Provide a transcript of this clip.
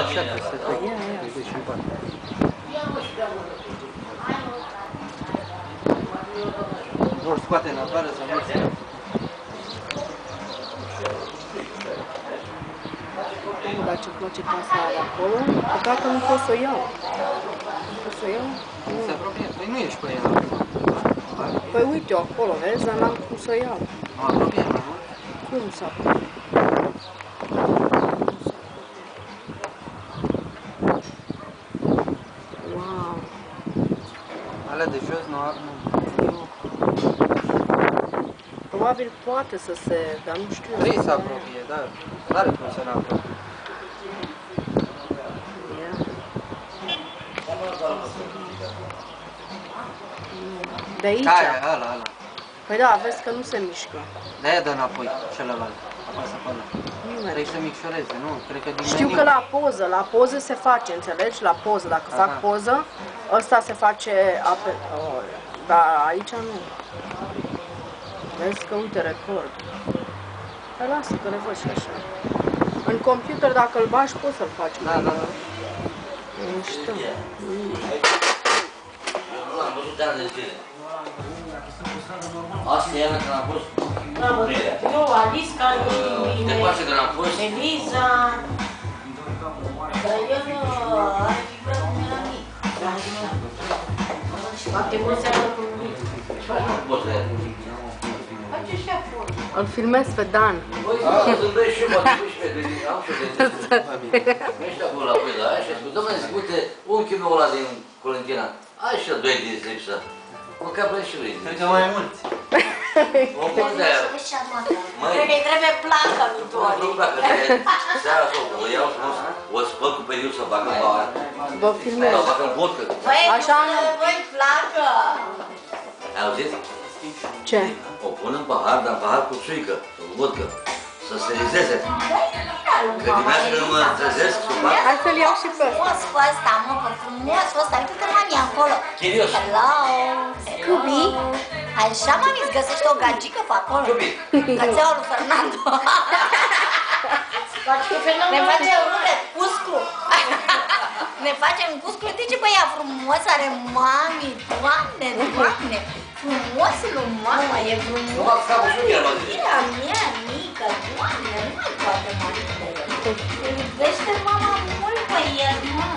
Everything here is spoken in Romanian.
așa că se trec. Deci în parte. Vor scoate în afară să nu se... Dar ce place casa aia acolo, păcat că nu pot să o iau. Nu pot să o iau? Nu. Se apropie. Păi nu ești pe ea. Păi uite-o acolo, vezi, dar n-am cum să o iau. Mă apropie, nu? Cum să apropie? Wow! Alea de jos nu au... Probabil poate să se, dar nu știu. Vrei să apropie, da. N-are cum să n-apropie. De aici? Aia, ala. Păi da, vezi că nu se mișcă. De-aia dă înapoi celălalt. Apasă pe ăla. Nu Trebuie să micșoreze, nu? Cred că din Știu meniu. că la poză se face, înțelegi? La poză, dacă fac poză, ăsta se face dar aici nu. Vezi că uite record. Păi lasă că le văd și așa. În computer dacă îl bagi poți să-l faci. Da. Nu știu. Nu l-am văzut de ani de zile. Asta e Ana când am fost. Eu, Alisca, Te face când am fost. Eliza. Dar el are figura cum era mic. Poate mulți seamănă cu mic. Nu pot să Face și acolo. Îl filmez pe Dan. Băi, zâmbesc și eu, mă duc și pe am și eu de Mergi acolo la voi la aia și spune, dom'le, zic, uite, unchiul meu ăla din Colentina, ai și el 2 din lipsă. Măcar vrem și lui. Cred că mai mulți. O mult de aia. Trebuie placa lui Nu Dori. placă de seara sau o iau frumos, o spăl cu periul să o bag în băuă. Vă filmez. Sau o bag în vodcă. Băi, Așa băi, placă. Ai auzit? Ce? O pun în pahar, dar în pahar cu țuică, cu vodcă. Să se rizeze. Că dimineața când nu mă trezesc, să fac. Hai să-l iau și pe ăsta. Frumos pe ăsta, mă, pe frumos pe ăsta, uite-te mami acolo. Chirios. Hello. Cubi? Așa, mami, îți găsești o gagică pe acolo? Cubi. Cățeaua lui Fernando. Ne facem cuscru. Ne facem cuscru. Uite ce băia frumos are mami. Doamne, doamne. Frumosul lui mama, e frumos. Nu fac capul și el, mă zice. Mira mea mică, doamne, nu mai poate mami de el. Iubește mama mult pe el, mă.